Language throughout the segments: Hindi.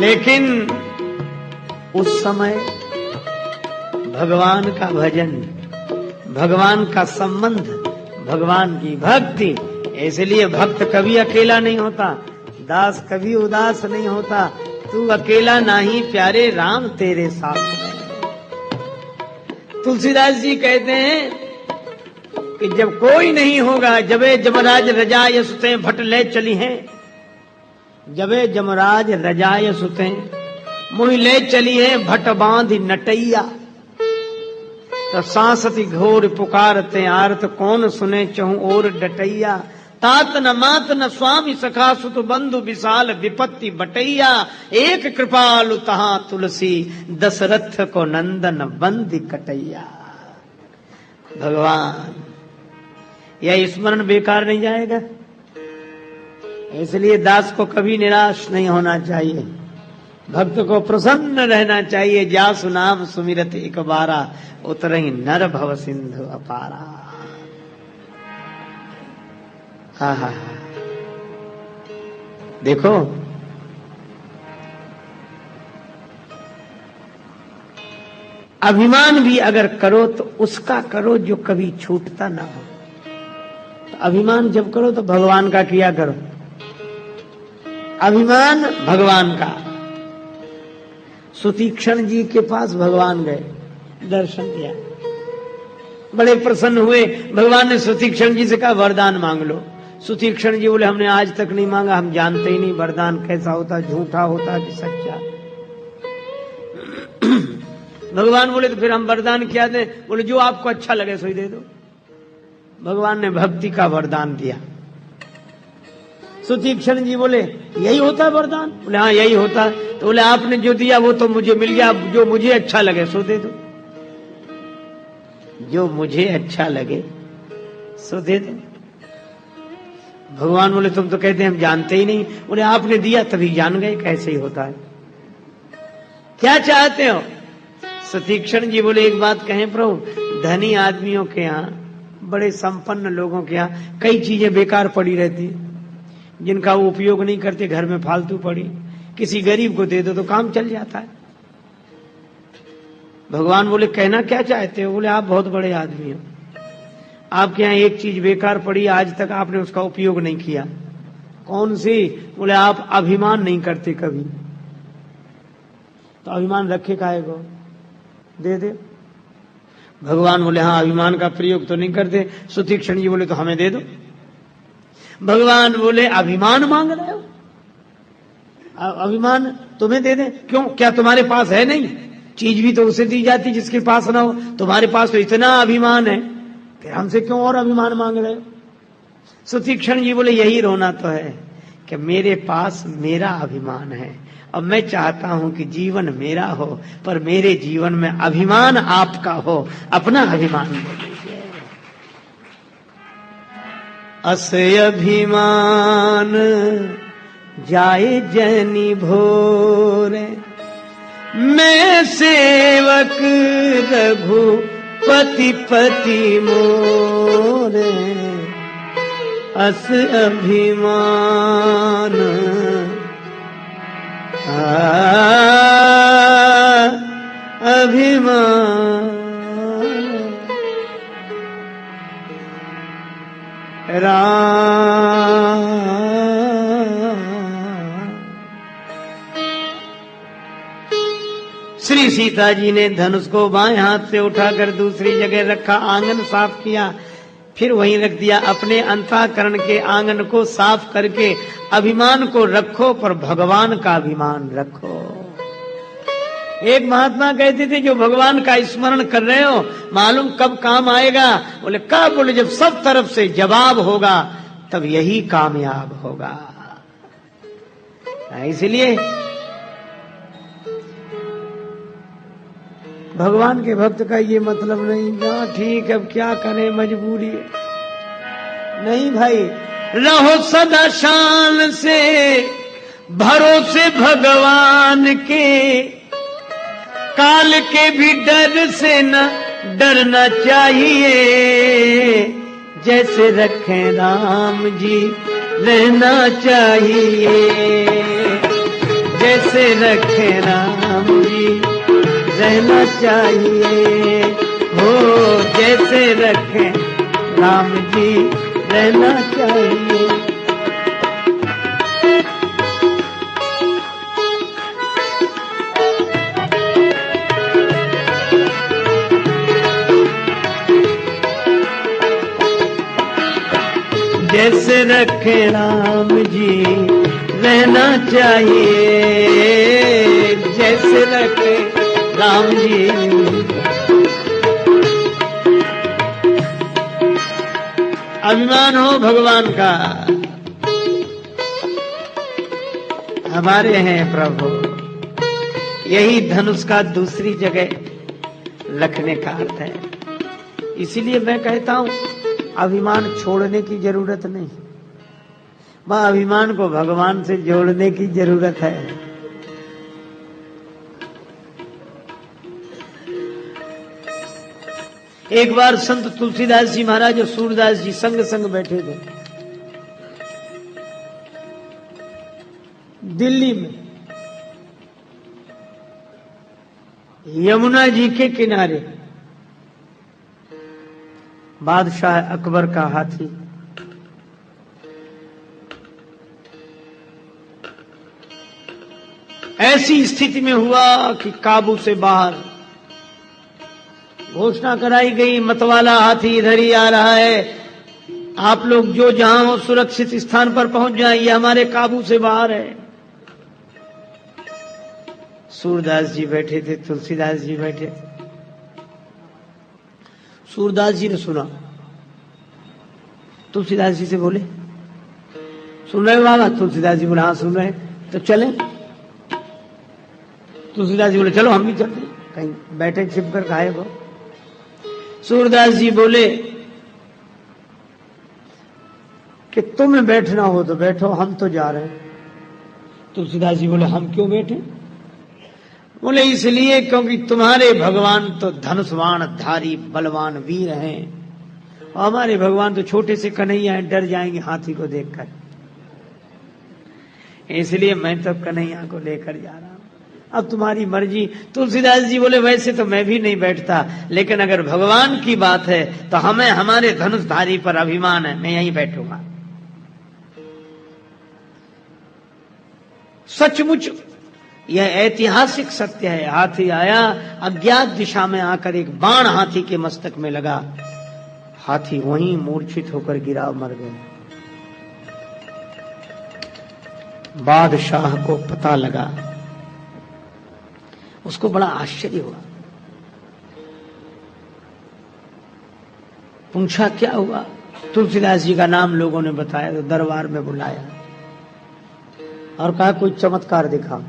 लेकिन उस समय भगवान का भजन, भगवान का संबंध, भगवान की भक्ति, इसलिए भक्त कभी अकेला नहीं होता, दास कभी उदास नहीं होता। तू अकेला नहीं प्यारे, राम तेरे साथ है। तुलसीदास जी कहते हैं कि जब कोई नहीं होगा, जबे जमराज रजाय सुते भट ले चली हैं, जबे जमराज रजाय सुते मुहि ले चली है भट बांधी नटैया। तो सांसति घोर पुकारते आरत, कौन सुने चहु और डटैया। तात न मात न स्वामी सखा सुत बंधु विशाल विपत्ति बटैया। एक कृपालु तहां तुलसी, दशरथ को नंदन बंदी कटैया। भगवान, यह स्मरण बेकार नहीं जाएगा, इसलिए दास को कभी निराश नहीं होना चाहिए, भक्त को प्रसन्न रहना चाहिए। जासु नाम सुमिरत एक बारा, उतरहि नर भव सिंधु अपारा। हा देखो, अभिमान भी अगर करो तो उसका करो जो कभी छूटता ना हो। तो अभिमान जब करो तो भगवान का किया करो, अभिमान भगवान का। सुतीक्षण जी के पास भगवान गए, दर्शन किया, बड़े प्रसन्न हुए। भगवान ने सुतीक्षण जी से कहा वरदान मांग लो। सुतीक्षण जी बोले हमने आज तक नहीं मांगा, हम जानते ही नहीं वरदान कैसा होता, झूठा होता कि सच्चा। भगवान बोले तो फिर हम वरदान क्या दें? बोले जो आपको अच्छा लगे सो ही दे दो। भगवान ने भक्ति का वरदान दिया। सुतीक्षण जी बोले यही होता है वरदान? बोले हाँ यही होता है। तो बोले आपने जो दिया वो तो मुझे मिल गया, जो मुझे अच्छा लगे सो दे दो, जो मुझे अच्छा लगे सो दे दो। भगवान बोले तुम तो कहते हैं हम जानते ही नहीं। बोले आपने दिया तभी जान गए कैसे ही होता है, क्या चाहते हो? सुतीक्षण जी बोले एक बात कहें प्रभु, धनी आदमियों के यहाँ, बड़े संपन्न लोगों के यहाँ कई चीजें बेकार पड़ी रहती है, जिनका वो उपयोग नहीं करते, घर में फालतू पड़ी, किसी गरीब को दे दो तो काम चल जाता है। भगवान बोले कहना क्या चाहते हो? बोले आप बहुत बड़े आदमी हो, आपके यहाँ एक चीज बेकार पड़ी, आज तक आपने उसका उपयोग नहीं किया। कौन सी? बोले आप अभिमान नहीं करते कभी। तो अभिमान रखे काहे को? दे दे। भगवान बोले हाँ अभिमान का प्रयोग तो नहीं करते। सुतीक्षण जी बोले तो हमें दे दो। भगवान बोले अभिमान मांग रहे हो? अभिमान तुम्हें दे दे? क्यों, क्या तुम्हारे पास है नहीं? चीज भी तो उसे दी जाती जिसके पास ना हो। तुम्हारे पास तो इतना अभिमान है, फिर हमसे क्यों और अभिमान मांग रहे हो? सुतीक्षण जी बोले यही रोना तो है कि मेरे पास मेरा अभिमान है, और मैं चाहता हूं कि जीवन मेरा हो, पर मेरे जीवन में अभिमान आपका हो। अपना अभिमान बोलिए। अस अभिमान जाए जैनी भोरे, मैं सेवक रघुपति पति मोरे। अस अभिमान अभिमान राम। श्री सीता जी ने धनुष को बाएं हाथ से उठाकर दूसरी जगह रखा, आंगन साफ किया, फिर वहीं रख दिया। अपने अंतःकरण के आंगन को साफ करके अभिमान को रखो, पर भगवान का अभिमान रखो। एक महात्मा कहते थे जो भगवान का स्मरण कर रहे हो मालूम कब काम आएगा? बोले कब? बोले जब सब तरफ से जवाब होगा तब यही कामयाब होगा। इसलिए भगवान के भक्त का ये मतलब नहीं ना ठीक है अब क्या करें मजबूरी है, नहीं भाई, रहो सदा शान से भरोसे भगवान के, काल के भी डर से न डरना चाहिए, जैसे रखें राम जी रहना चाहिए, जैसे रखे राम जी रहना चाहिए, हो जैसे रखे राम जी रहना चाहिए। जैसे रखे राम जी रहना चाहिए, जैसे रखे राम जी। अभिमान हो भगवान का, हमारे हैं प्रभु, यही धनुष का दूसरी जगह रखने का अर्थ है। इसीलिए मैं कहता हूं अभिमान छोड़ने की जरूरत नहीं, वह अभिमान को भगवान से जोड़ने की जरूरत है। एक बार संत तुलसीदास जी महाराज और सूरदास जी संग संग बैठे थे दिल्ली में, यमुना जी के किनारे। बादशाह अकबर का हाथी ऐसी स्थिति में हुआ कि काबू से बाहर। घोषणा कराई गई, मतवाला हाथी इधर ही आ रहा है, आप लोग जो जहां हो सुरक्षित स्थान पर पहुंच जाएं, ये हमारे काबू से बाहर है। सूरदास जी बैठे थे, तुलसीदास जी बैठे थे। सूरदास जी ने सुना, तुलसीदास जी से बोले, सुन रहे हो बाबा? तुलसीदास जी बोले हाँ सुन रहे, तो चलें। तुलसीदास जी बोले चलो हम भी चलते, कहीं बैठे छिप कर खाए वो। सूरदास जी बोले कि तुम्हें बैठना हो तो बैठो, हम तो जा रहे हैं। तुलसीदास जी बोले हम क्यों बैठे? बोले इसलिए क्योंकि तुम्हारे भगवान तो धनुष्वाण धारी बलवान वीर हैं, और हमारे भगवान तो छोटे से कन्हैया हैं, डर जाएंगे हाथी को देखकर, इसलिए मैं तो कन्हैया को लेकर जा रहा हूं, अब तुम्हारी मर्जी। तुलसीदास जी बोले वैसे तो मैं भी नहीं बैठता, लेकिन अगर भगवान की बात है तो हमें हमारे धनुषधारी पर अभिमान है, मैं यहीं बैठूंगा। सचमुच यह ऐतिहासिक सत्य है। हाथी आया, अज्ञात दिशा में आकर एक बाण हाथी के मस्तक में लगा, हाथी वहीं मूर्छित होकर गिरा, मर गया। बादशाह को पता लगा, उसको बड़ा आश्चर्य हुआ, पूछा क्या हुआ? तुलसीदास जी का नाम लोगों ने बताया, तो दरबार में बुलाया और कहा कोई चमत्कार दिखाओ।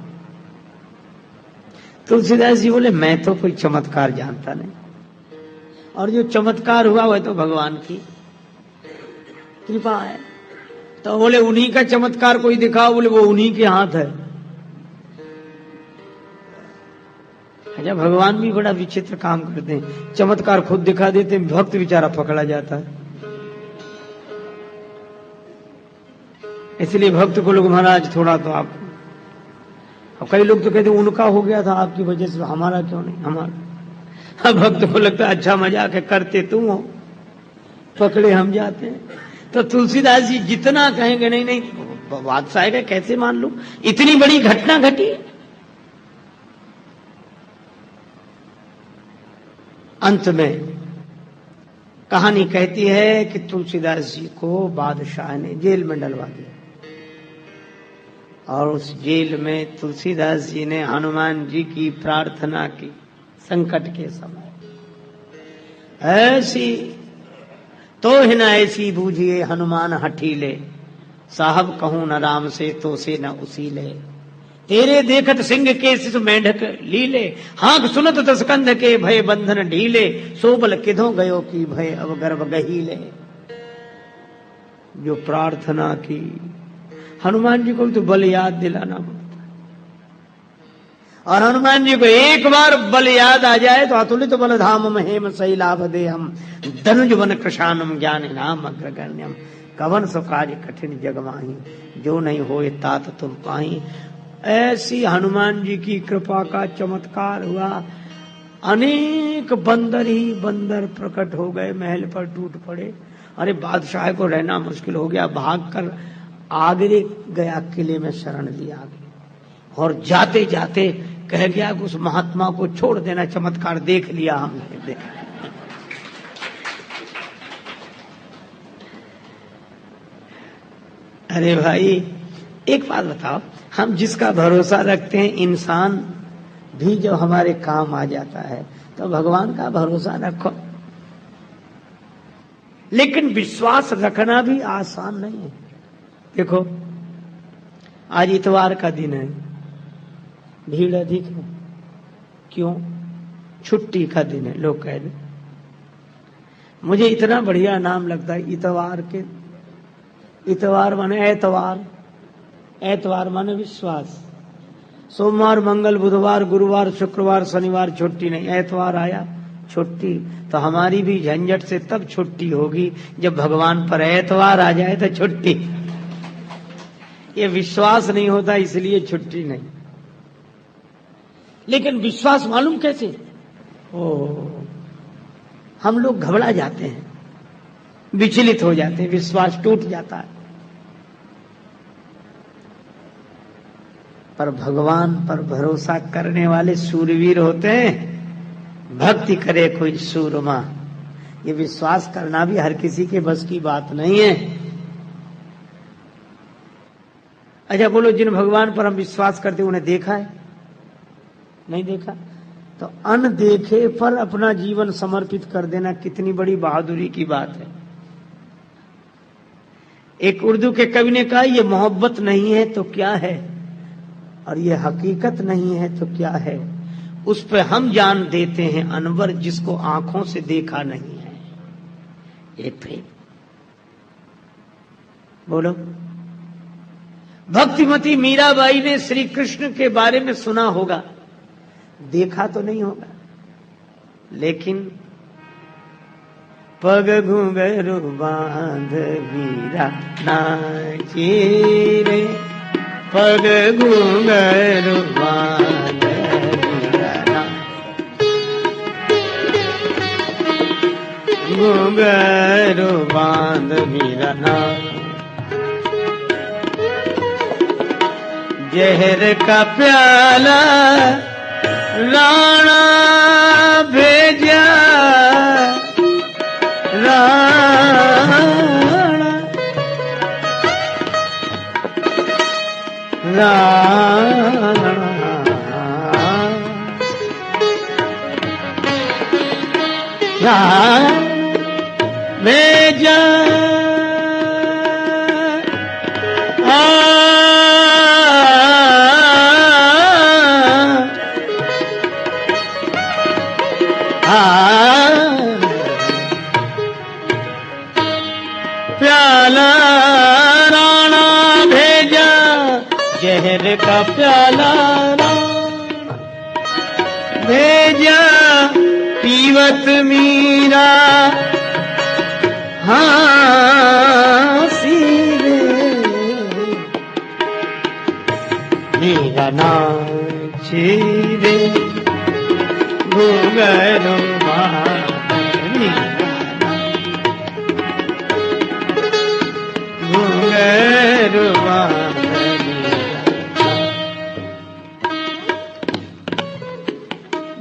तुलसीदास जी बोले मैं तो कोई चमत्कार जानता नहीं, और जो चमत्कार हुआ वह तो भगवान की कृपा है। तो बोले उन्हीं का चमत्कार कोई दिखाओ। बोले वो उन्हीं के हाथ है। अच्छा, भगवान भी बड़ा विचित्र काम करते हैं, चमत्कार खुद दिखा देते हैं, भक्त बेचारा पकड़ा जाता है। इसलिए भक्त को लोग महाराज थोड़ा तो आप, अब कई लोग तो कहते हैं उनका हो गया था आपकी वजह से, हमारा क्यों नहीं? हमारा। भक्त को लगता है अच्छा मजाक है, करते तुम हो, पकड़े हम जाते हैं। तो तुलसीदास जी जितना कहेंगे नहीं नहीं बादशाह का कैसे मान लूं, इतनी बड़ी घटना घटी। अंत में कहानी कहती है कि तुलसीदास जी को बादशाह ने जेल में डलवा दिया, और उस जेल में तुलसीदास जी ने हनुमान जी की प्रार्थना की संकट के समय। ऐसी तो है न ऐसी बूझिए हनुमान हठीले, साहब कहूं न राम से तो से न उसी ले। तेरे देखत सिंह के शिशु मेंढक लीले, हाक सुनत दसकंध के भय बंधन ढीले। सोबल किधो गयो की भय अब गर्भ गहीले। जो प्रार्थना की, हनुमान जी को भी तो बल याद दिलाना पड़ता, और हनुमान जी को एक बार बल याद आ जाए तो अतुलित तो बल धाम महेम सही लाभ दे हम, धनुज वन कृशानम ज्ञान नाम अग्रगण्यम। कवन सो कार्य कठिन जग माही, जो नहीं होए तात तुम पाही। ऐसी हनुमान जी की कृपा का चमत्कार हुआ, अनेक बंदर ही बंदर प्रकट हो गए, महल पर टूट पड़े। अरे बादशाह को रहना मुश्किल हो गया, भागकर आगरे गया, किले में शरण लिया और जाते जाते कह गया कि उस महात्मा को छोड़ देना, चमत्कार देख लिया हमने। अरे भाई एक बात बताओ, हम जिसका भरोसा रखते हैं, इंसान भी जब हमारे काम आ जाता है तो भगवान का भरोसा रखो। लेकिन विश्वास रखना भी आसान नहीं है। देखो आज इतवार का दिन है, भीड़ अधिक है, क्यों? छुट्टी का दिन है, लोग कह रहे। मुझे इतना बढ़िया नाम लगता है इतवार के। इतवार माने एतवार, एतवार माने विश्वास। सोमवार मंगल बुधवार गुरुवार शुक्रवार शनिवार छुट्टी नहीं, एतवार आया छुट्टी। तो हमारी भी झंझट से तब छुट्टी होगी जब भगवान पर एतवार आ जाए तो छुट्टी। ये विश्वास नहीं होता इसलिए छुट्टी नहीं। लेकिन विश्वास मालूम कैसे? हम लोग घबरा जाते हैं, विचलित हो जाते हैं, विश्वास टूट जाता है। पर भगवान पर भरोसा करने वाले सूरवीर होते हैं। भक्ति करे कोई सूरमा, ये विश्वास करना भी हर किसी के बस की बात नहीं है। अच्छा बोलो, जिन भगवान पर हम विश्वास करते उन्हें देखा है? नहीं देखा। तो अनदेखे पर अपना जीवन समर्पित कर देना कितनी बड़ी बहादुरी की बात है। एक उर्दू के कवि ने कहा, ये मोहब्बत नहीं है तो क्या है, और ये हकीकत नहीं है तो क्या है, उस पे हम जान देते हैं अनवर जिसको आंखों से देखा नहीं है। ये प्रेम। बोलो, भक्तिमती मीराबाई ने श्री कृष्ण के बारे में सुना होगा, देखा तो नहीं होगा, लेकिन पग घुंघरू बांध मीरा नाची रे, पग घुंघरू बांध मीरा नाची, घुंघरू बांध मीरा नाची, जहर का प्याला राणा भेजा, राणा भेजा, प्याला राणा भेजा, जहर का प्याला भेजा, पीवत मीरा हाँसी रे, मीरा नाची रे, घुंघरू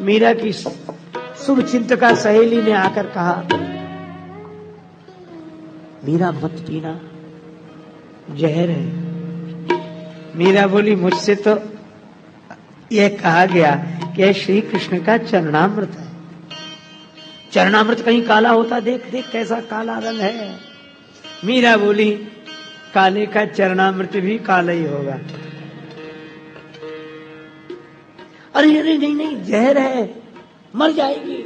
मीरा की शुभ चिंतका सहेली ने आकर कहा, मीरा मत पीना, जहर है। मीरा बोली, मुझसे तो यह कहा गया कि श्री कृष्ण का चरणामृत है। चरणामृत कहीं काला होता? देख देख कैसा काला रंग है। मीरा बोली, काले का चरणामृत भी काला ही होगा। अरे अरे नहीं नहीं, जहर है, मर जाएगी।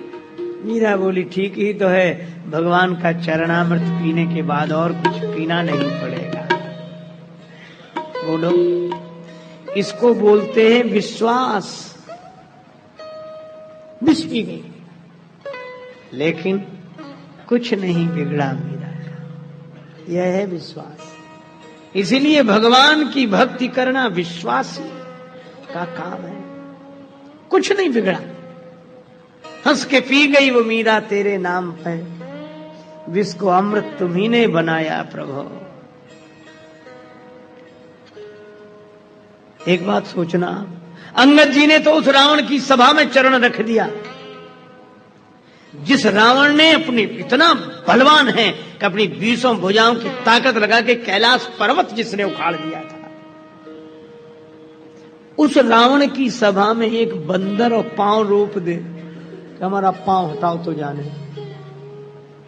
मीरा बोली, ठीक ही तो है, भगवान का चरणामृत पीने के बाद और कुछ पीना नहीं पड़ेगा। बोलो, इसको बोलते हैं विश्वास। विष पी गई, लेकिन कुछ नहीं बिगड़ा मीरा का। यह है विश्वास। इसीलिए भगवान की भक्ति करना विश्वास ही। का काम है, कुछ नहीं बिगड़ा। हंस के पी गई वो मीरा तेरे नाम पे, विष को अमृत तुम्ही ने बनाया प्रभु। एक बात सोचना, अंगद जी ने तो उस रावण की सभा में चरण रख दिया। जिस रावण ने अपनी इतना बलवान है कि अपनी 20 भुजाओं की ताकत लगा के कैलाश पर्वत जिसने उखाड़ दिया था, उस रावण की सभा में एक बंदर और पांव रोप दे कि हमारा पांव हटाओ तो जाने।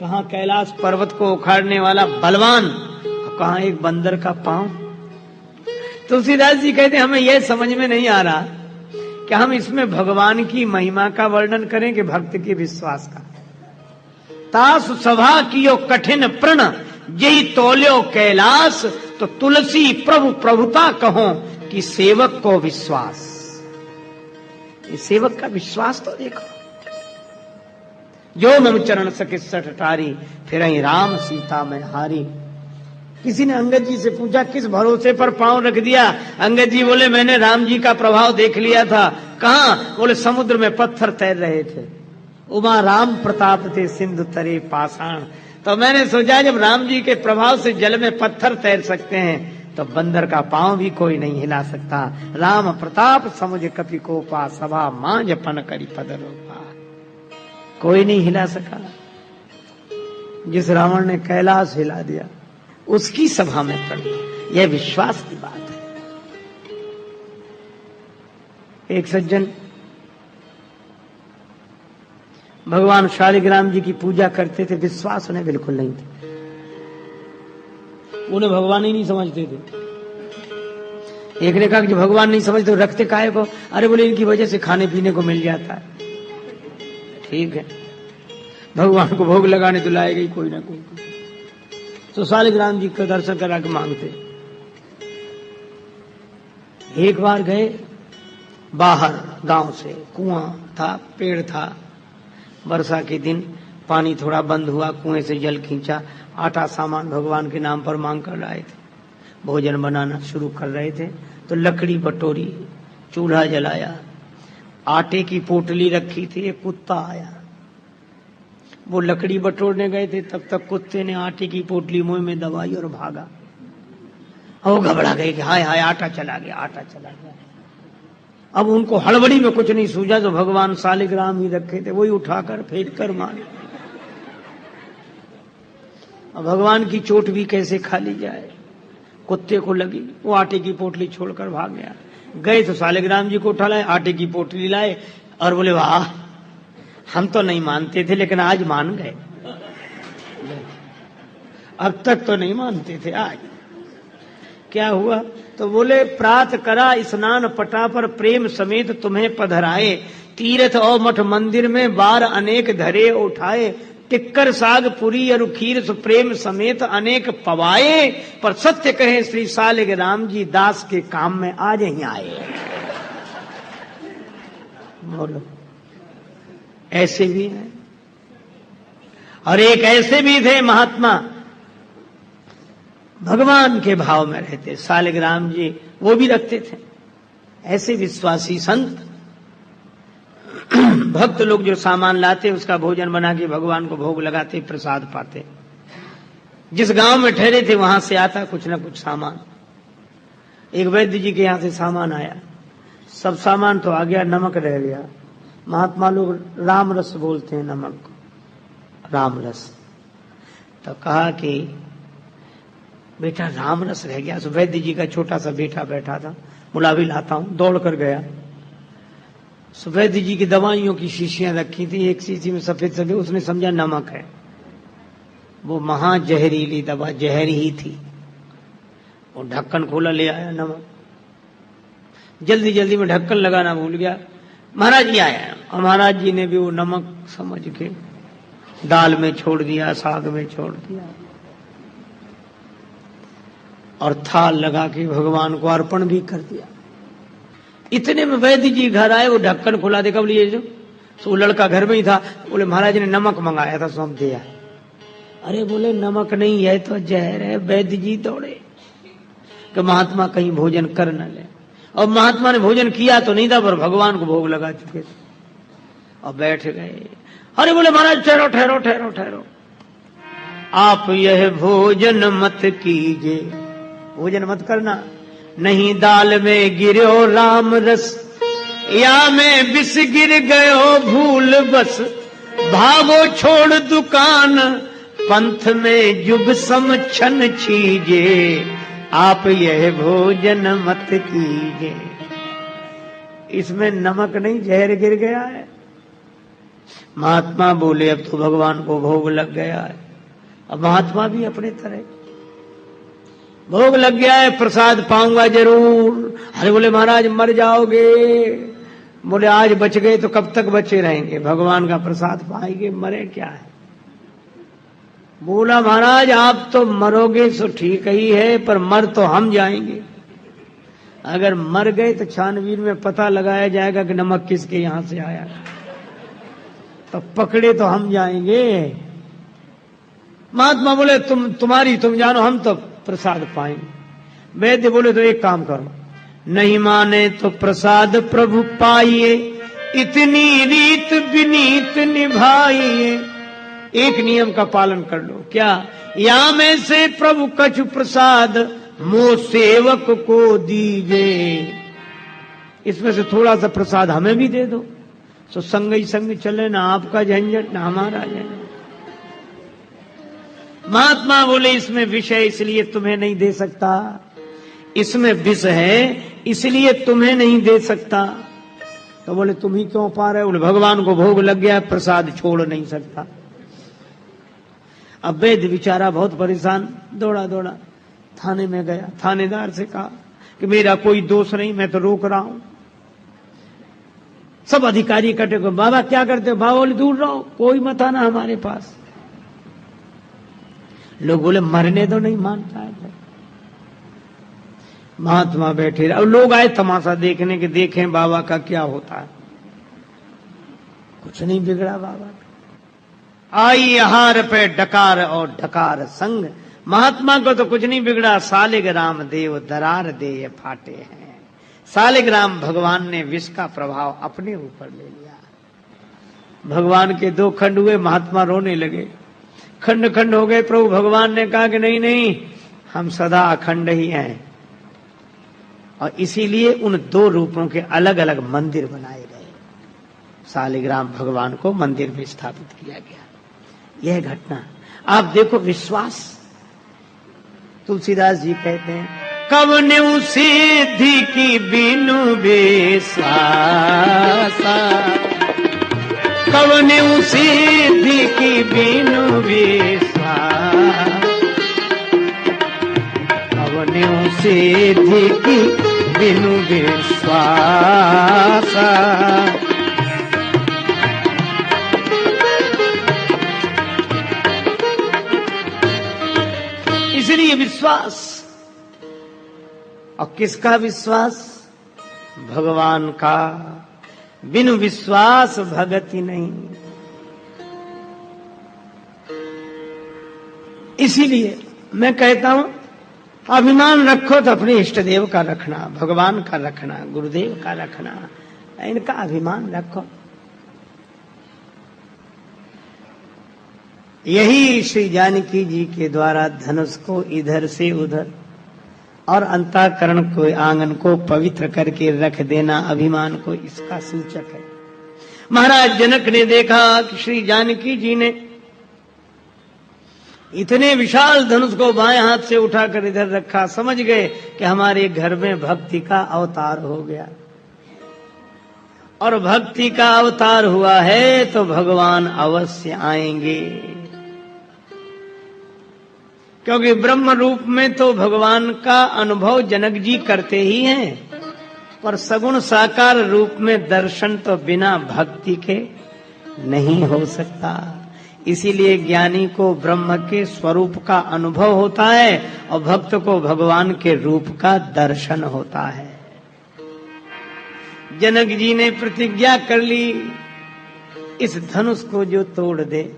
कहां कैलाश पर्वत को उखाड़ने वाला बलवान, कहां एक बंदर का पांव। तुलसीदास जी कहते हमें यह समझ में नहीं आ रहा कि हम इसमें भगवान की महिमा का वर्णन करें कि भक्त के विश्वास का। तास सभा कियो कठिन प्रण, यही तोल्यो कैलाश, तो तुलसी प्रभु प्रभुता कहो कि सेवक को विश्वास। ये सेवक का विश्वास तो देखो। जो मम चरण सकिसठ टारी, फिर ही राम सीता में हारी। किसी ने अंगद जी से पूछा किस भरोसे पर पांव रख दिया? अंगद जी बोले मैंने राम जी का प्रभाव देख लिया था। कहां? बोले समुद्र में पत्थर तैर रहे थे, उमा राम प्रताप थे सिंधु तरे पाषाण। तो मैंने सोचा जब राम जी के प्रभाव से जल में पत्थर तैर सकते हैं तो बंदर का पांव भी कोई नहीं हिला सकता। राम प्रताप समुझ कपि कोपा, सभा मांझ पन करी पद रोपा। कोई नहीं हिला सका। जिस रावण ने कैलाश हिला दिया उसकी सभा में पड़ गया। यह विश्वास की बात है। एक सज्जन भगवान शालिग्राम जी की पूजा करते थे, विश्वास उन्हें बिल्कुल नहीं था। उन्हें भगवान ही नहीं समझते थे। एक ने कहा कि भगवान नहीं समझते रखते काहे को? अरे बोले इनकी वजह से खाने पीने को मिल जाता है। ठीक है, भगवान को भोग लगाने तो लाएगा ही कोई ना कोई। तो शालिग्राम जी का दर्शन करा के मांगते। एक बार गए बाहर गांव से, कुआं था, पेड़ था, वर्षा के दिन पानी थोड़ा बंद हुआ, कुएं से जल खींचा, आटा सामान भगवान के नाम पर मांग कर लाए थे। भोजन बनाना शुरू कर रहे थे तो लकड़ी बटोरी, चूल्हा जलाया, आटे की पोटली रखी थी, एक कुत्ता आया। वो लकड़ी बटोरने गए थे तब तक कुत्ते ने आटे की पोटली मुंह में दबाई और भागा। और वो घबरा गए कि हाय हाय आटा चला गया, आटा चला गया। अब उनको हड़बड़ी में कुछ नहीं सूझा, जो भगवान शालिग्राम ही रखे थे वही उठाकर फेंक कर मारे। अब भगवान की चोट भी कैसे खा ली जाए, कुत्ते को लगी, वो आटे की पोटली छोड़कर भाग गया। गए तो शालिग्राम जी को उठा लाए, आटे की पोटली लाए और बोले वाह हम तो नहीं मानते थे लेकिन आज मान गए, अब तक तो नहीं मानते थे, आज क्या हुआ? तो बोले प्रात करा स्नान पटा पर प्रेम समेत तुम्हें पधराए, तीर्थ और मठ मंदिर में बार अनेक धरे उठाए, टिक्कर साग पुरी और खीर प्रेम समेत अनेक पवाए, पर सत्य कहे श्री शालिग्राम जी दास के काम में आज ही आए। बोलो, ऐसे भी हैं। और एक ऐसे भी थे महात्मा, भगवान के भाव में रहते, शालिग्राम जी वो भी रखते थे। ऐसे विश्वासी संत भक्त लोग जो सामान लाते उसका भोजन बना के भगवान को भोग लगाते, प्रसाद पाते। जिस गांव में ठहरे थे वहां से आता कुछ ना कुछ सामान। एक वैद्य जी के यहां से सामान आया, सब सामान तो आ गया, नमक रह गया। महात्मा लोग राम रस बोलते हैं नमक को, राम रस। तो कहा कि बेटा राम रस रह गया। तो वैद्य जी का छोटा सा बेटा बैठा था, बोला भी लाता हूं, दौड़ कर गया। वैद्य जी की दवाइयों की शीशियां रखी थी, एक शीशी में सफेद सफेद, उसने समझा नमक है। वो महाजहरीली दवा जहर ही थी। वो ढक्कन खोला, ले आया नमक, जल्दी जल्दी में ढक्कन लगाना भूल गया। महाराज जी आया और महाराज जी ने भी वो नमक समझ के दाल में छोड़ दिया, साग में छोड़ दिया और थाल लगा के भगवान को अर्पण भी कर दिया। इतने में वैद्य जी घर आए, वो ढक्कन खुला, देखा बोलिए जो सो लड़का घर में ही था। बोले महाराज ने नमक मंगाया था, सौंप दिया। अरे बोले नमक नहीं है तो जहर है। वैद्य जी दौड़े कि महात्मा कहीं भोजन कर न ले। और महात्मा ने भोजन किया तो नहीं था, पर भगवान को भोग लगा चुके थे और बैठ गए। अरे बोले महाराज ठहरो ठहरो ठहरो ठहरो, आप यह भोजन मत कीजिए, भोजन मत करना, नहीं दाल में गिरो राम रस, या में विष गिर गयो भूल बस, भागो छोड़ दुकान, पंथ में जुग समछन छीजे, आप यह भोजन मत कीजिए। इसमें नमक नहीं जहर गिर गया है। महात्मा बोले अब तो भगवान को भोग लग गया है। अब महात्मा भी अपने तरह भोग लग गया है, प्रसाद पाऊंगा जरूर। अरे बोले महाराज मर जाओगे। बोले आज बच गए तो कब तक बचे रहेंगे, भगवान का प्रसाद पाएंगे, मरे क्या है। बोला महाराज आप तो मरोगे तो ठीक ही है, पर मर तो हम जाएंगे। अगर मर गए तो छानबीन में पता लगाया जाएगा कि नमक किसके यहां से आया, तो पकड़े तो हम जाएंगे। महात्मा बोले तुम जानो, हम तो प्रसाद पाएंगे। वैद्य बोले तो एक काम करो, नहीं माने तो प्रसाद प्रभु पाइए, इतनी रीत विनीत निभाइए। एक नियम का पालन कर लो, क्या, या में से प्रभु कछु प्रसाद मो सेवक को दीजिए, इसमें से थोड़ा सा प्रसाद हमें भी दे दो, तो संग ही संग चले, ना आपका झंझट ना हमारा झंझट। महात्मा बोले इसमें विष है इसलिए तुम्हें नहीं दे सकता, इसमें विष है इसलिए तुम्हें नहीं दे सकता। तो बोले तुम ही क्यों पा रहे हो। बोले भगवान को भोग लग गया, प्रसाद छोड़ नहीं सकता। अब वैद्य बेचारा बहुत परेशान, दौड़ा दौड़ा थाने में गया, थानेदार से कहा कि मेरा कोई दोष नहीं, मैं तो रोक रहा हूं। सब अधिकारी इकट्ठे को, बाबा क्या करते हो। बाबा बोले दूर रहो, कोई मत आना हमारे पास। लोग बोले मरने तो नहीं मानता है। महात्मा बैठे रहे, अब लोग आए तमाशा देखने के, देखें बाबा का क्या होता है। कुछ नहीं बिगड़ा बाबा का। आई आहार पे डकार और डकार संग, महात्मा को तो कुछ नहीं बिगड़ा। सालिग्राम देव दरार दे फाटे हैं। सालिग्राम भगवान ने विष का प्रभाव अपने ऊपर ले लिया। भगवान के दो खंड हुए, महात्मा रोने लगे, खंड खंड हो गए। प्रभु भगवान ने कहा कि नहीं नहीं, हम सदा अखंड ही हैं, और इसीलिए उन दो रूपों के अलग अलग मंदिर बनाए गए। सालिग्राम भगवान को मंदिर में स्थापित किया गया। यह घटना आप देखो, विश्वास। तुलसीदास जी कहते हैं, कब न्यू सिद्धि की बिनु विश्वासा, कब न्यू सिद्धि की बिनु विश्वास, कब न्यू सिद्धि की बिनु विश्वास। इसलिए विश्वास। और किसका विश्वास, भगवान का। बिनु विश्वास भगति नहीं। इसीलिए मैं कहता हूं, अभिमान रखो तो अपने इष्ट देव का रखना, भगवान का रखना, गुरुदेव का रखना, इनका अभिमान रखो। यही श्री जानकी जी के द्वारा धनुष को इधर से उधर और अंतःकरण को, आंगन को पवित्र करके रख देना अभिमान को, इसका सूचक है। महाराज जनक ने देखा कि श्री जानकी जी ने इतने विशाल धनुष को बाएं हाथ से उठाकर इधर रखा, समझ गए कि हमारे घर में भक्ति का अवतार हो गया। और भक्ति का अवतार हुआ है तो भगवान अवश्य आएंगे, क्योंकि ब्रह्म रूप में तो भगवान का अनुभव जनक जी करते ही हैं, पर सगुण साकार रूप में दर्शन तो बिना भक्ति के नहीं हो सकता। इसीलिए ज्ञानी को ब्रह्म के स्वरूप का अनुभव होता है और भक्त को भगवान के रूप का दर्शन होता है। जनक जी ने प्रतिज्ञा कर ली, इस धनुष को जो तोड़ दे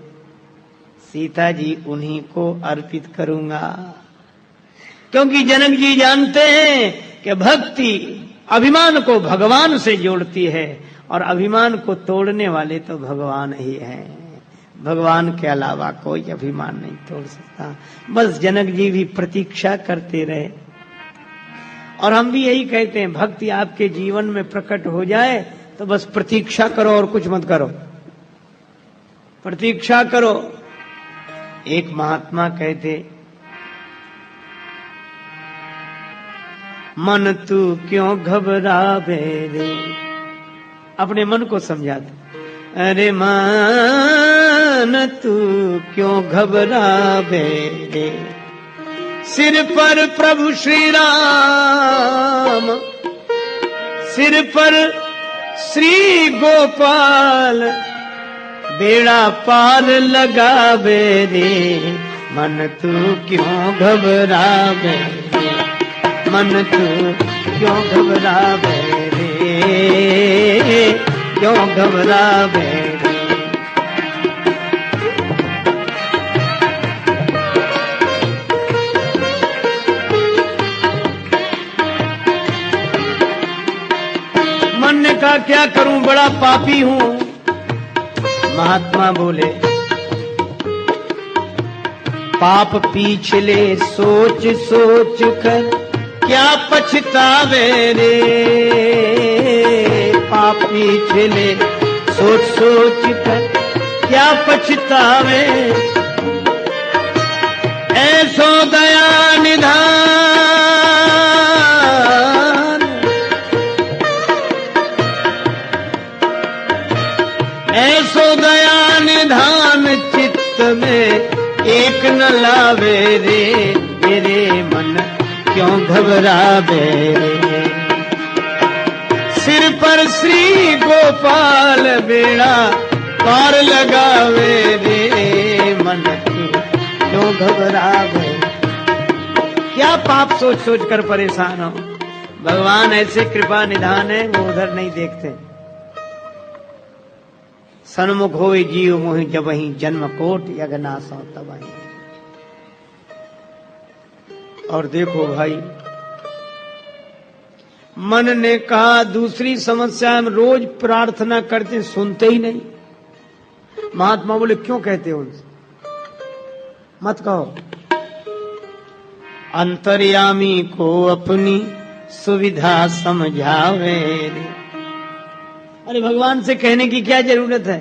सीता जी उन्हीं को अर्पित करूंगा, क्योंकि जनक जी जानते हैं कि भक्ति अभिमान को भगवान से जोड़ती है, और अभिमान को तोड़ने वाले तो भगवान ही हैं। भगवान के अलावा कोई अभिमान नहीं तोड़ सकता। बस जनक जी भी प्रतीक्षा करते रहे, और हम भी यही कहते हैं, भक्ति आपके जीवन में प्रकट हो जाए तो बस प्रतीक्षा करो और कुछ मत करो, प्रतीक्षा करो। एक महात्मा कहते, मन तू क्यों घबरावे रे, अपने मन को समझाते, अरे मन तू क्यों घबरावे रे, सिर पर प्रभु श्री राम, सिर पर श्री गोपाल, बेड़ा पार लगावे रे, मन तू क्यों घबरावे रे, मन तू क्यों घबरावे रे, क्यों घबरावे रे। मन ने कहा क्या करूं, बड़ा पापी हूं। महात्मा बोले, पाप पिछले सोच सोच कर क्या पछतावे रे, पाप पिछले सोच सोच कर क्या पछतावे, ऐसो दया निधान, ऐसो दया निधान चित्त में एक न लावे रे, मेरे मन क्यों घबरावे रे, सिर पर श्री गोपाल, बेड़ा पार लगावे रे, मन क्यों घबरावे। क्या पाप सोच सोच कर परेशान हो, भगवान ऐसे कृपा निधान है, वो उधर नहीं देखते। सन्मुख होए जीव मोहि जबहि, जन्म कोट यज्ञनाशो तबहि। और देखो भाई, मन ने कहा दूसरी समस्या हम रोज प्रार्थना करते सुनते ही नहीं। महात्मा बोले क्यों कहते हो उनसे, मत कहो। अंतर्यामी को अपनी सुविधा समझावे रे, अरे भगवान से कहने की क्या जरूरत है,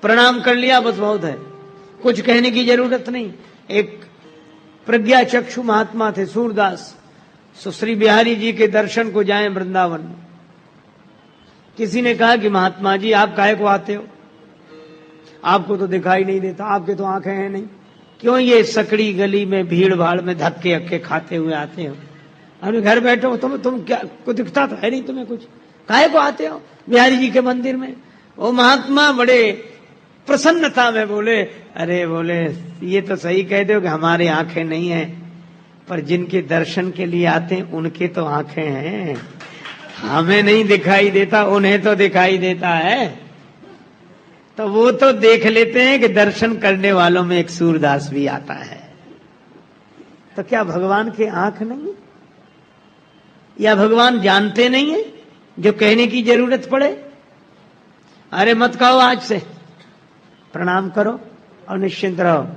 प्रणाम कर लिया बस बहुत है, कुछ कहने की जरूरत नहीं। एक प्रज्ञा चक्षु महात्मा थे सूरदास, सुश्री बिहारी जी के दर्शन को जाएं वृंदावन में। किसी ने कहा कि महात्मा जी आप काहे को आते हो, आपको तो दिखाई नहीं देता, आपके तो आंखें हैं नहीं, क्यों ये सकड़ी गली में भीड़ भाड़ में धक्के अक्के खाते हुए आते हो, अरे घर बैठो, तुम क्या को दिखता तो है नहीं तुम्हें कुछ, काहे को आते हो बिहारी जी के मंदिर में। वो महात्मा बड़े प्रसन्नता में बोले, अरे बोले ये तो सही कहते हो कि हमारे आंखें नहीं है, पर जिनके दर्शन के लिए आते हैं उनके तो आंखें हैं, हमें नहीं दिखाई देता, उन्हें तो दिखाई देता है। तो वो तो देख लेते हैं कि दर्शन करने वालों में एक सूरदास भी आता है। तो क्या भगवान के आंख नहीं, या भगवान जानते नहीं है जो कहने की जरूरत पड़े। अरे मत कहो, आज से प्रणाम करो और निश्चिंत रहो।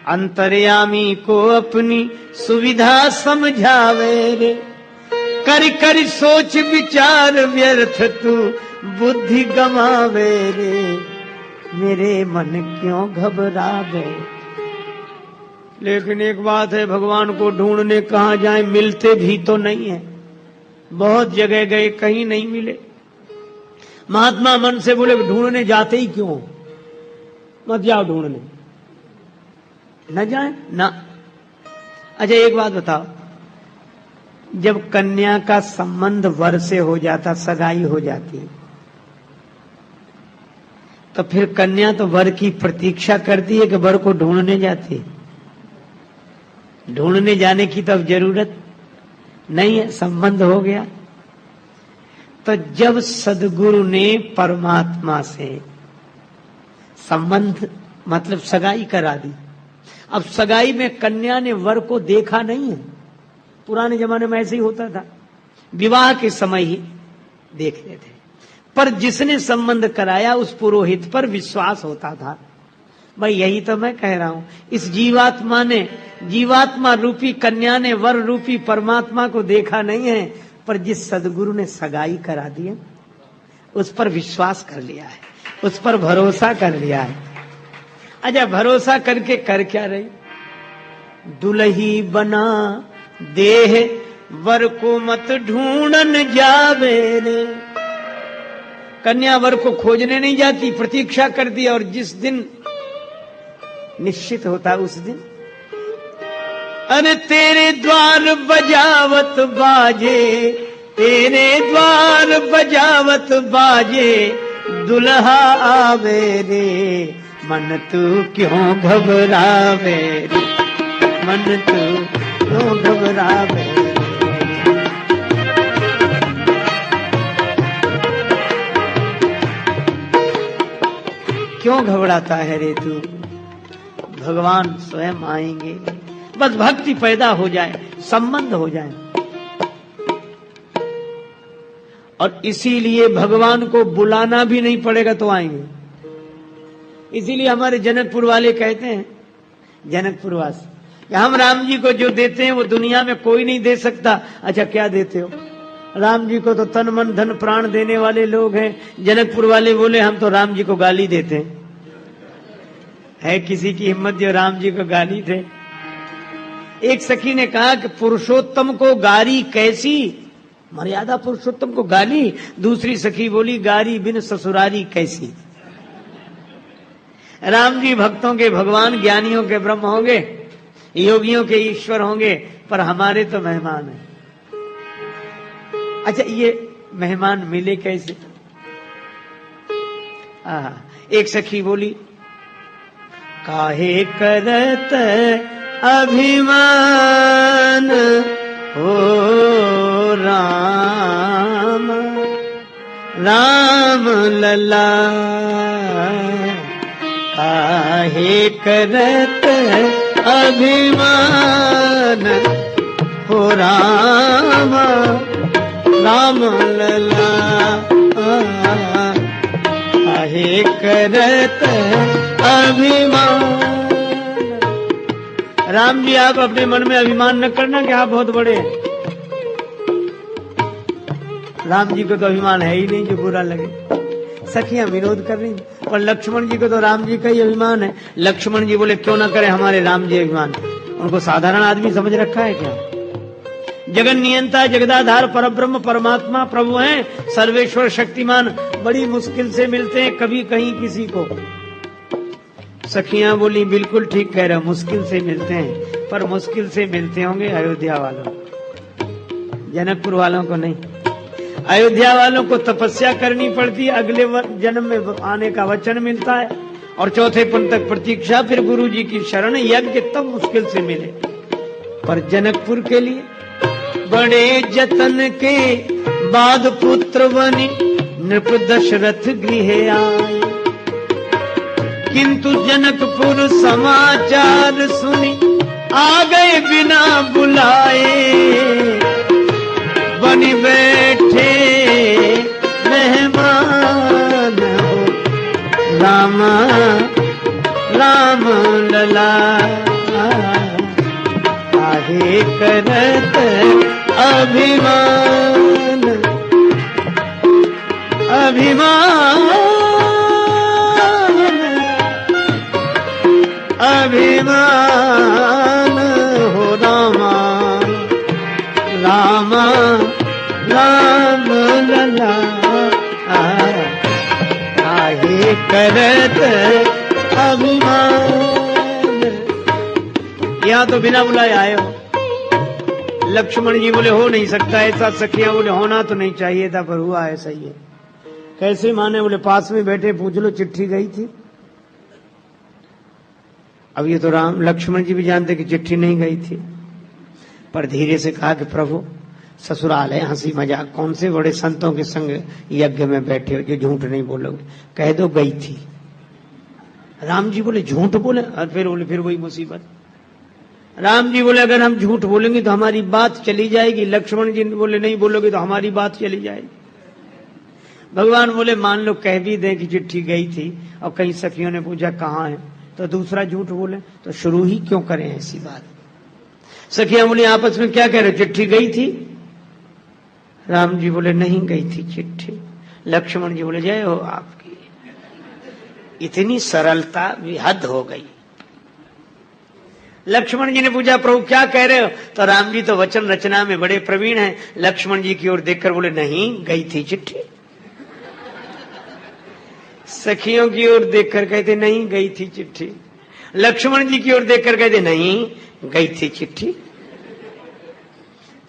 अंतर्यामी को अपनी सुविधा समझावे रे, कर कर सोच विचार व्यर्थ तू बुद्धि गमावे रे, मेरे मन क्यों घबरावे। लेकिन एक बात है, भगवान को ढूंढने कहाँ जाए, मिलते भी तो नहीं है, बहुत जगह गए कहीं नहीं मिले। महात्मा मन से बोले ढूंढने जाते ही क्यों, मत जाओ ढूंढने, न जाए ना। अच्छा एक बात बताओ, जब कन्या का संबंध वर से हो जाता, सगाई हो जाती, तो फिर कन्या तो वर की प्रतीक्षा करती है कि वर को ढूंढने जाती है। ढूंढने जाने की तो अब जरूरत नहीं है, संबंध हो गया। तो जब सदगुरु ने परमात्मा से संबंध मतलब सगाई करा दी, अब सगाई में कन्या ने वर को देखा नहीं है, पुराने जमाने में ऐसे ही होता था, विवाह के समय ही देख रहे थे, पर जिसने संबंध कराया उस पुरोहित पर विश्वास होता था। भाई यही तो मैं कह रहा हूं, इस जीवात्मा रूपी कन्या ने वर रूपी परमात्मा को देखा नहीं है, पर जिस सदगुरु ने सगाई करा दी है उस पर विश्वास कर लिया है, उस पर भरोसा कर लिया है। अच्छा, भरोसा करके कर क्या रही? दुल्ही बना देह वर को मत ढूंढन जावे रे। कन्या वर को खोजने नहीं जाती, प्रतीक्षा करती, और जिस दिन निश्चित होता उस दिन, अरे तेरे द्वार बजावत बाजे, तेरे द्वार बजावत बाजे, दुल्हा आवे रे, मन तू क्यों घबरावे रे, मन तू क्यों घबरावे रे। क्यों घबराता है रे तू? भगवान स्वयं आएंगे, बस भक्ति पैदा हो जाए, संबंध हो जाए। और इसीलिए भगवान को बुलाना भी नहीं पड़ेगा तो आएंगे। इसीलिए हमारे जनकपुर वाले कहते हैं, जनकपुर वासी, हम राम जी को जो देते हैं वो दुनिया में कोई नहीं दे सकता। अच्छा, क्या देते हो? राम जी को तो तन मन धन प्राण देने वाले लोग हैं। जनकपुर वाले बोले हम तो राम जी को गाली देते हैं। है किसी की हिम्मत जो राम जी को गाली दे? एक सखी ने कहा कि पुरुषोत्तम को गारी कैसी, मर्यादा पुरुषोत्तम को गाली। दूसरी सखी बोली गारी बिन ससुरारी कैसी। राम जी भक्तों के भगवान, ज्ञानियों के ब्रह्म होंगे, योगियों के ईश्वर होंगे, पर हमारे तो मेहमान हैं। अच्छा, ये मेहमान मिले कैसे? एक सखी बोली, काहे करत अभिमान हो राम, राम लला, काहे करत अभिमान हो राम, राम लला, काहे करत अभिमान। राम जी, आप अपने मन में अभिमान न करना कि आप बहुत बड़े हैं। राम जी को तो अभिमान है ही नहीं जो बुरा लगे। सखियां विरोध कर रही, और लक्ष्मण जी को तो राम जी का ही अभिमान है। लक्ष्मण जी बोले क्यों ना करे हमारे राम जी अभिमान। उनको साधारण आदमी समझ रखा है क्या? जगन नियंता, जगदाधार, परब्रह्म, परमात्मा, प्रभु हैं, सर्वेश्वर, शक्तिमान। बड़ी मुश्किल से मिलते हैं कभी कहीं किसी को। सखियां बोली बिल्कुल ठीक कह रहे, मुश्किल से मिलते हैं, पर मुश्किल से मिलते होंगे अयोध्या वालों, जनकपुर वालों को नहीं। अयोध्या वालों को तपस्या करनी पड़ती, अगले जन्म में आने का वचन मिलता है, और चौथे पन तक प्रतीक्षा, फिर गुरु जी की शरण, यज्ञ तब मुश्किल से मिले। पर जनकपुर के लिए बड़े जतन के बाद पुत्र बनी नृप दशरथ गृह आए, किंतु जनकपुर समाचार सुनी आ गए बिना बुलाए, बनी बैठे मेहमान हो रामा, राम लला, काहे करत अभिमान, अभिमान, अभिमान हो रामा, रामा, राम लला, काहे करत अभिमान। यहाँ तो बिना बुलाए आए हो। लक्ष्मण जी बोले हो नहीं सकता ऐसा। सखियां बोले होना तो नहीं चाहिए था, पर हुआ ऐसा ही है। कैसे माने? बोले पास में बैठे पूछ लो, चिट्ठी गई थी। अब ये तो राम लक्ष्मण जी भी जानते कि चिट्ठी नहीं गई थी, पर धीरे से कहा कि प्रभु ससुराल है, हंसी मजाक, कौन से बड़े संतों के संग यज्ञ में बैठे हो जो झूठ नहीं बोलोगे, कह दो गई थी। राम जी बोले झूठ बोले, और फिर बोले फिर वही मुसीबत। राम जी बोले अगर हम झूठ बोलेंगे तो हमारी बात चली जाएगी। लक्ष्मण जी बोले नहीं बोलोगे तो हमारी बात चली जाएगी। भगवान बोले मान लो कह भी दें कि चिट्ठी गई थी और कई सखियों ने पूछा कहाँ है, तो दूसरा झूठ बोले तो शुरू ही क्यों करें ऐसी बात। सखियां बोली आपस में क्या कह रहे, चिट्ठी गई थी? राम जी बोले नहीं गई थी चिट्ठी। लक्ष्मण जी बोले जय हो आपकी, इतनी सरलता भी हद हो गई। लक्ष्मण जी ने पूछा प्रभु क्या कह रहे हो? तो राम जी तो वचन रचना में बड़े प्रवीण हैं। लक्ष्मण जी की ओर देखकर बोले नहीं गई थी चिट्ठी। सखियों की ओर देखकर कहते नहीं गई थी चिट्ठी। लक्ष्मण जी की ओर देखकर कहते नहीं गई थी चिट्ठी।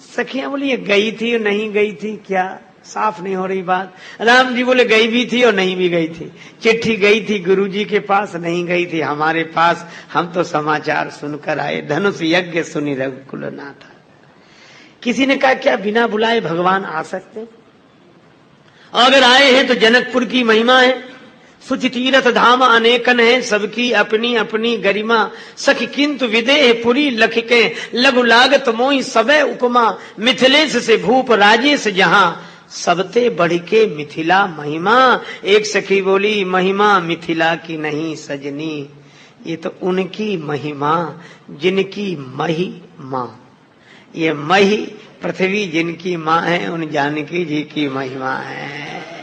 सखियां बोली ये गई थी और नहीं गई थी क्या साफ नहीं हो रही बात। राम जी बोले गई भी थी और नहीं भी गई थी। चिट्ठी गई थी गुरुजी के पास, नहीं गई थी हमारे पास। हम तो समाचार सुनकर आए, धनुष यज्ञ सुनी रघुकुल नाथ। किसी ने कहा क्या बिना बुलाए भगवान आ सकते? अगर आए हैं तो जनकपुर की महिमा है। सुचि तीरथ धाम अनेकन है, सबकी अपनी अपनी गरिमा। सखी किंतु विदेह पुरी लखिके, लघु लागत मोहि सबे उपमा। मिथिलेश से भूप राजेश जहां, सबते बढ़ के मिथिला महिमा। एक सखी बोली महिमा मिथिला की नहीं सजनी, ये तो उनकी महिमा जिनकी मही माँ। ये मही पृथ्वी जिनकी माँ है, उन जानकी जी की महिमा है।